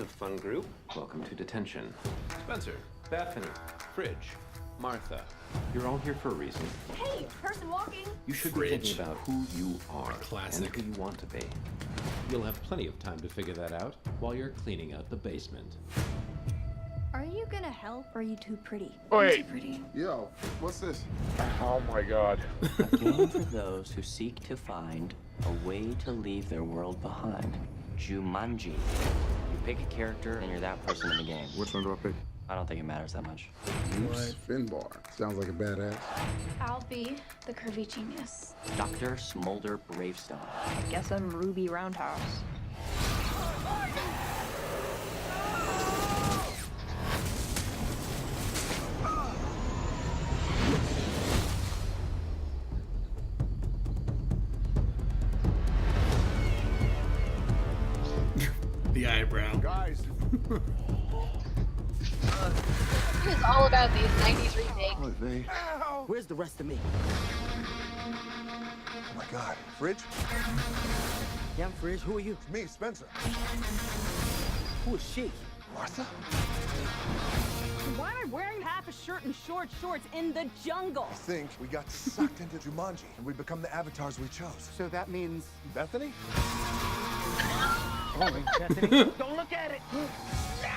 fun group. Welcome to detention. Spencer, Bethany, Fridge, Martha. You're all here for a reason. Hey, person walking. You should be thinking about who you are Classic. and who you want to be. You'll have plenty of time to figure that out while you're cleaning out the basement. Are you gonna help or are you too pretty? Wait. Too pretty. Yo, what's this? Oh my god. A game for those who seek to find a way to leave their world behind. Jumanji. You pick a character and you're that person in the game. Which one do I pick? I don't think it matters that much. Use Finbar. Sounds like a badass. I'll be the curvy genius. Dr. Smolder Bravestone. I guess I'm Ruby Roundhouse. The eyebrow. Guys. It was all about these 90s remakes. Look, they. Where's the rest of me? Oh my god. Fridge? Yeah, I'm Fridge. Who are you? It's me, Spencer. Who is she? Martha? Why am I wearing half a shirt and short shorts in the jungle? I think we got sucked into Jumanji and we become the avatars we chose. So that means Bethany? only Bethany. Don't look at it. No!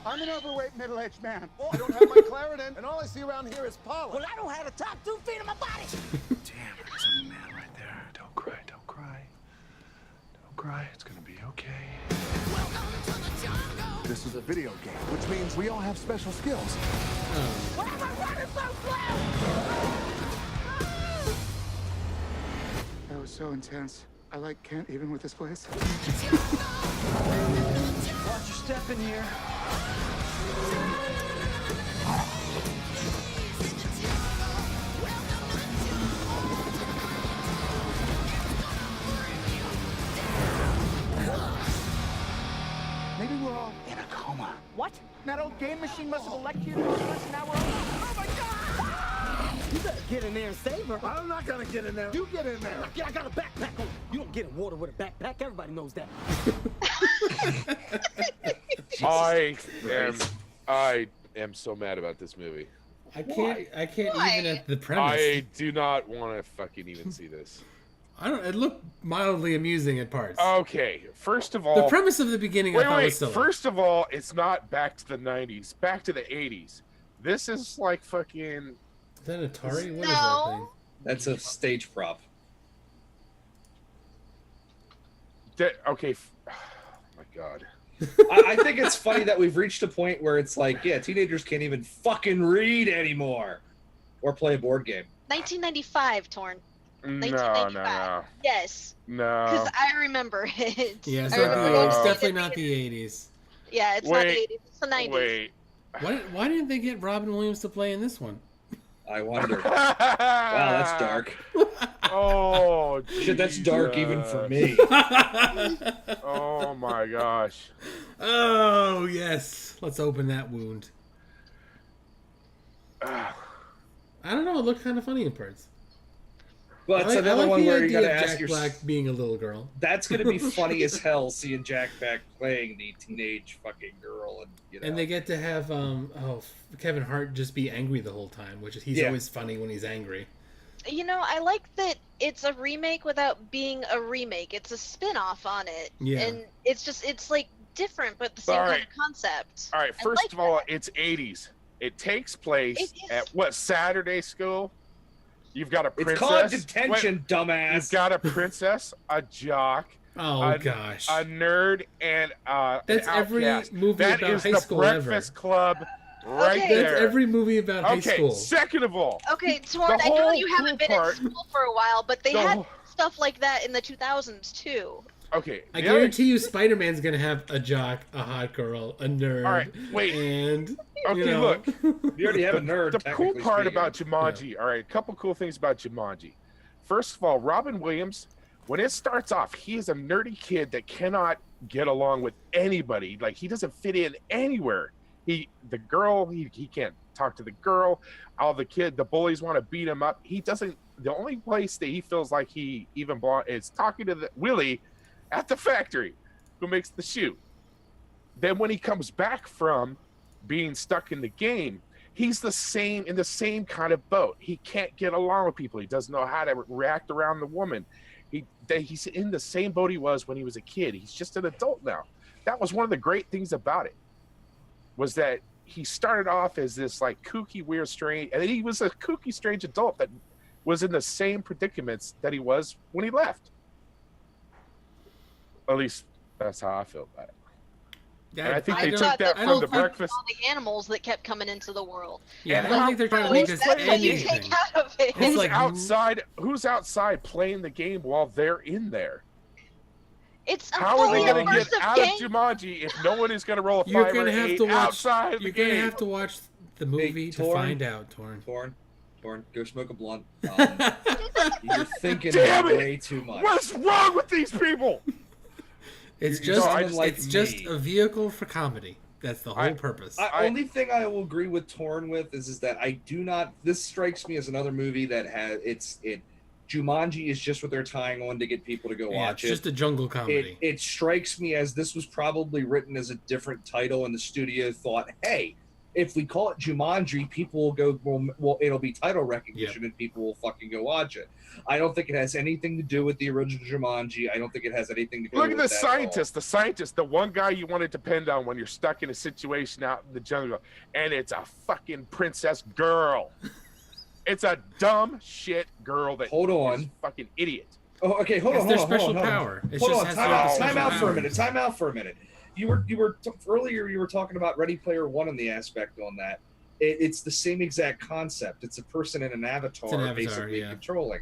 I'm an overweight middle-aged man. Oh, I don't have my Claritin, and all I see around here is pollen. Well, I don't have the top 2 feet of my body. Damn, that's a man right there. Don't cry, don't cry. Don't cry, it's gonna be okay. This is a video game, which means we all have special skills. Why am I running so slow? That was so intense. I can't even with this place. Watch your step in here. Maybe we're all in a coma. What? That old game machine must have electrocuted us, and now we're all... Oh my god! You better get in there and save her. I'm not gonna get in there. You get in there. I got a backpack on. You don't get in water with a backpack. Everybody knows that. I am so mad about this movie. I can't Why? even at the premise. I do not want to fucking even see this. It looked mildly amusing at parts. Okay, first of The all, premise of the beginning I thought was silly. first of all, it's not back to the 90s, back to the 80s. This is like fucking... Is that Atari? What is that No. thing? That's a stage prop. Okay, oh my god. I think it's funny that we've reached a point where it's like, yeah, teenagers can't even fucking read anymore or play a board game. 1995, Torn. No, 1995. Yes. no. Because I remember it. Yeah, it's, I not remember the, it it's was definitely not animated. the 80s. Yeah, it's not the Wait, 80s. It's the 90s. Wait. Why didn't they get Robin Williams to play in this one? I wonder. Wow, that's dark. Oh, Shit, that's dark even for me. Oh my gosh. Oh, yes. Let's open that wound. I don't know. It looked kind of funny in parts. Well, it's I another like one the where you idea gotta of ask Jack yourself. Black being a little girl. That's gonna be funny as hell seeing Jack Black playing the teenage fucking girl, and you know. And they get to have Kevin Hart just be angry the whole time, which is he's always funny when he's angry. You know, I like that it's a remake without being a remake. It's a spin-off on it. Yeah. And it's like different, but the same kind of concept. All right, I first like of all, that. it's 80s. It takes place It is. at what, Saturday school? You've got a princess. It's called detention, Wait, dumbass. You've got a princess, a jock, Oh, gosh. a nerd, and That's an every outcast. movie That about is high the school ever. Breakfast Club right Okay. there. That's every movie about high Okay, school. second of all, Okay, Torn, I know whole you haven't cool been part- in school for a while, but they the had whole- stuff like that in the 2000s too. okay. I the other- guarantee you Spider-Man's going to have a jock, a hot girl, a nerd. All right, wait. And, Okay, you know, look. You already have a nerd. The cool technically part speaking. about Jumanji, all right, a couple cool things about Jumanji. First of all, Robin Williams, when it starts off, he is a nerdy kid that cannot get along with anybody. Like, he doesn't fit in anywhere. He can't talk to the girl. All the bullies want to beat him up. He doesn't. The only place that he feels like he even belongs is talking to Willie at the factory, who makes the shoe. then when he comes back from being stuck in the game, he's in the same kind of boat. He can't get along with people. He doesn't know how to react around the woman. He's in the same boat he was when he was a kid. He's just an adult now. That was one of the great things about it, was that he started off as this like kooky, weird, strange, and then he was a kooky, strange adult that was in the same predicaments that he was when he left. At least that's how I feel about it. Yeah, And I think they thought took that that from the was breakfast. all the animals that kept coming into the world. Yeah, And I don't think they're trying to make us That's what you anything. take out of it. It's like Who's outside playing the game while they're in there? It's a How are they full going to get immersive out game. of Jumanji if no one is going to roll a You're 5 or gonna have 8 to watch. outside the You're gonna game? have to watch the movie to Torn. find out, Torn. Torn, go smoke a blunt. You're thinking Damn it! way too much. What's wrong with these people? It's You're just someone like it's just me. a vehicle for comedy. That's the whole purpose. Only thing I will agree with Torn with is that I do not. This strikes me as another movie that has it. Jumanji is just what they're tying on to get people to go Yeah, watch it's just a jungle comedy. It strikes me as this was probably written as a different title, and the studio thought, hey, if we call it Jumanji, people will go, well it'll be title recognition, and people will fucking go watch it. I don't think it has anything to do with the original Jumanji. I don't think it has anything to do Look with at that the scientist, the one guy you want to depend on when you're stuck in a situation out in the jungle, and it's a fucking princess girl. It's a dumb shit girl that Hold on. is a fucking idiot. Oh, okay, hold on. It's their special power. It Hold just on, has time to have out. the Time special out for a powers. minute. Time out for a minute. Earlier. You were talking about Ready Player One and the aspect on that. It's the same exact concept. It's a person in an avatar, basically controlling.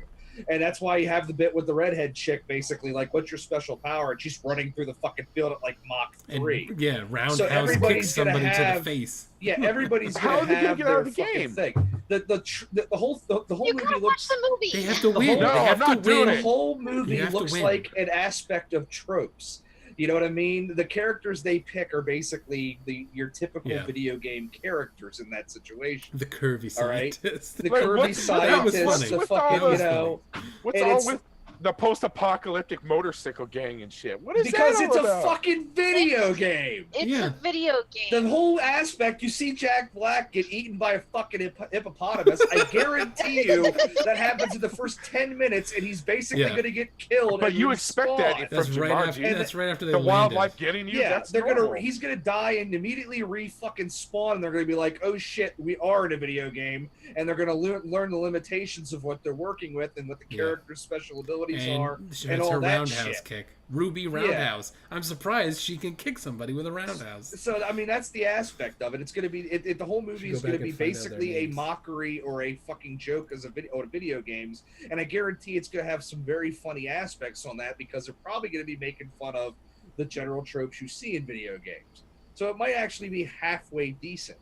And that's why you have the bit with the redhead chick, basically, like, what's your special power? And she's running through the fucking field at, like, Mach 3. And, yeah, roundhouse So kicks everybody's somebody gonna to the have- face. Yeah, everybody's How going are to they gonna have get out their of the fucking game? thing. The whole You movie gotta watch looks... the movie. They have to The win. whole- They No, have I'm not to win. doing The it. whole You movie have to looks win. like an aspect of tropes. You know what I mean? The characters they pick are basically your typical video game characters in that situation. The curvy All right? scientist. The Wait, curvy what's- that was scientists, funny. the fucking, What's you all know... What's and all it's- with the post-apocalyptic motorcycle gang and shit? What is Because that it's all a about? fucking video game. It's Yeah. a video game. The whole aspect, you see Jack Black get eaten by a fucking hippopotamus. I guarantee you that happens in the first 10 minutes, and he's basically going to get killed. But and you expect that respawn. That's from right Jumanji. after. That's right after they the landed. wildlife getting you. Yeah, That's they're normal. he's gonna die and immediately fucking spawn, and they're gonna be like, oh shit, we are in a video game, and they're gonna learn the limitations of what they're working with and what the character's special abilities are, She and has all her that roundhouse shit. kick. Ruby roundhouse. I'm surprised she can kick somebody with a roundhouse. So I mean, that's the aspect of it. It's gonna be the whole movie Should is go gonna back be and find out basically their a names. mockery or a fucking joke as a video games, and I guarantee it's gonna have some very funny aspects on that because they're probably gonna be making fun of the general tropes you see in video games. So it might actually be halfway decent.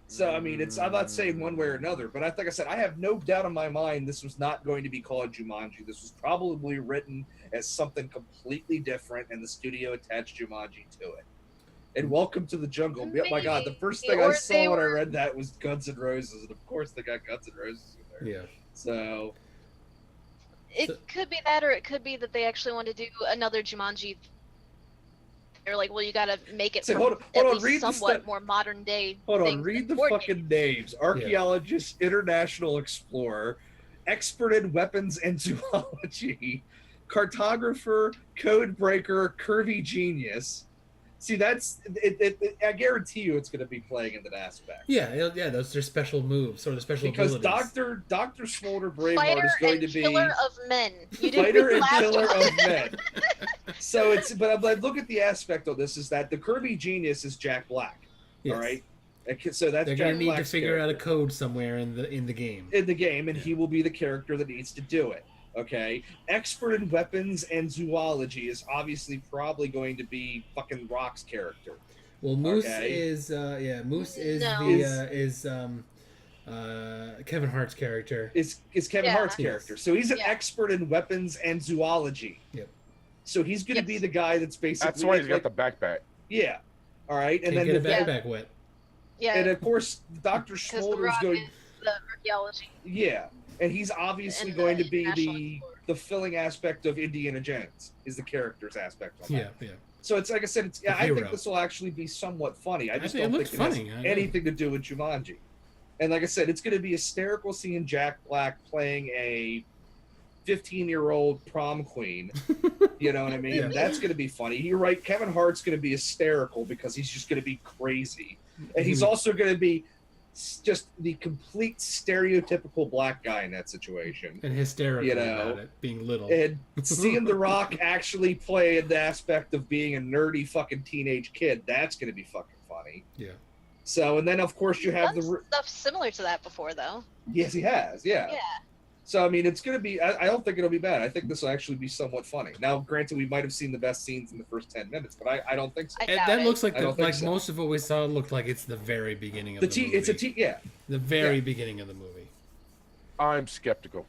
So I mean, I'm not saying one way or another, but like I said, I have no doubt in my mind this was not going to be called Jumanji. This was probably written as something completely different, and the studio attached Jumanji to it. And Welcome to the Jungle. My God, the first thing I Or saw they when I were- read that was Guns N' Roses, and of course they got Guns N' Roses in there. Yeah. So It could be that, or it could be that they actually want to do another Jumanji. They're like, well, you got to make it Say, from hold at on, least read the somewhat stuff. more modern day. hold on, things read than the board fucking names. Archaeologist, international explorer, expert in weapons and zoology, cartographer, code breaker, curvy genius. See, that's it. I guarantee you, it's going to be playing in that aspect. Yeah, those are special moves or the special Because abilities. Dr. Smolder Braveheart Fighter is going and to be killer of men. You didn't fighter read and the last killer one. of men. So it's, but look at the aspect of this is that the Kirby genius is Jack Black. Yes. All right, so that's They're Jack gonna need Black's to figure out a character code somewhere in the game. in the game, and he will be the character that needs to do it. Okay, expert in weapons and zoology is obviously probably going to be fucking Rock's character. Well, Moose Okay. is Moose is No. Kevin Hart's character. Is Kevin Yeah. Hart's Yes. character. So he's an Yeah. expert in weapons and zoology. Yep. So he's going to be Yes. the guy that's basically That's why he's got like, the backpack. yeah. All right, and Can't then get a the, backpack wet. Yeah, and of course Dr. because the Smolder is Rock going. is the archaeology. Yeah, and he's obviously And going to the be National the Explorer. the filling aspect of Indiana Jones is the character's aspect on that. Yeah. So it's like I said, The I think hero. this will actually be somewhat funny. I just think it don't looks think it funny. has anything to do with Jumanji. And like I said, it's going to be hysterical seeing Jack Black playing a 15-year-old prom queen. You know what I mean? Yeah. That's going to be funny. You're right. Kevin Hart's going to be hysterical because he's just going to be crazy. And he's also going to be just the complete stereotypical black guy in that situation. And hysterical You know, about it, being little. And seeing The Rock actually play in the aspect of being a nerdy fucking teenage kid, that's going to be fucking funny. Yeah. So, and then of course you have Done stuff similar to that before, though. Yes, he has. Yeah. Yeah. So I mean, it's gonna be. I don't think it'll be bad. I think this will actually be somewhat funny. Now, granted, we might have seen the best scenes in the first 10 minutes, but I don't think so. That looks like so. most of what we saw looked like it's the very beginning of the movie. It's yeah. The very beginning of the movie. I'm skeptical.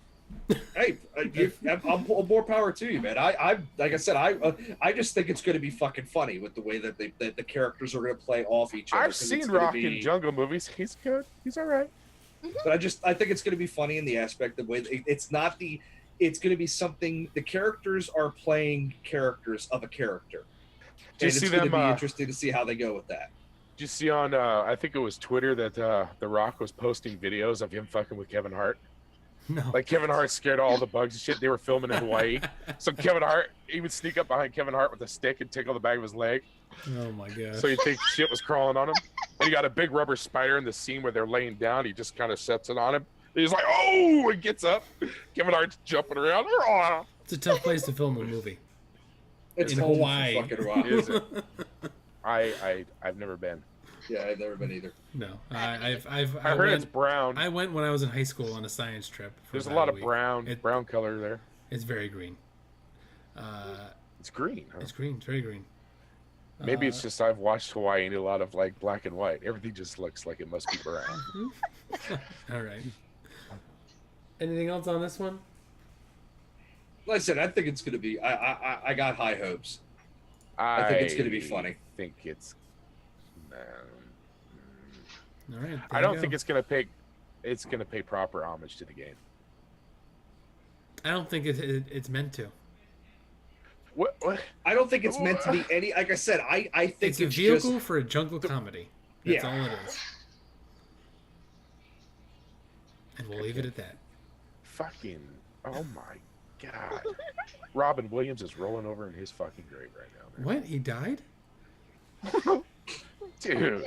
Hey, I'm more power to you, man. I like I said, I just think it's going to be fucking funny with the way that the characters are going to play off each other. I've seen Rock in Jungle movies. He's good. He's all right. But I think it's going to be funny in the aspect of way it's not the. It's going to be something. The characters are playing characters of a character. Do you and see it's going them? to be interesting to see how they go with that. Did you see on? I think it was Twitter that The Rock was posting videos of him fucking with Kevin Hart. No. Like Kevin Hart scared all the bugs and shit. They were filming in Hawaii, so Kevin Hart, he would sneak up behind Kevin Hart with a stick and tickle the back of his leg. Oh my god! So you think shit was crawling on him. And he got a big rubber spider in the scene where they're laying down. He just kind of sets it on him. And he's like, oh, and gets up. Kevin Hart's jumping around. It's a tough place to film a movie. It's in home Hawaii. for fucking Hawaii. Is it? I've never been. Yeah, I've never been either. No, I heard it's brown. I went when I was in high school on a science trip. There's a lot of brown color there. It's very green. It's green. Huh? It's green. It's very green. Maybe it's just I've watched Hawaii and a lot of like black and white. Everything just looks like it must be brown. All right. Anything else on this one? Like I said, I think it's going to be. I got high hopes. I think it's going to be funny. I think it's. All right. I don't think it's going to pay. It's going to pay proper homage to the game. I don't think it's meant to. What? I don't think it's meant to be any. Like I said, I think it's a vehicle for a jungle comedy. That's all it is. And we'll leave it at that. Fucking. Oh my god. Robin Williams is rolling over in his fucking grave right now. Man. What? He died? Dude.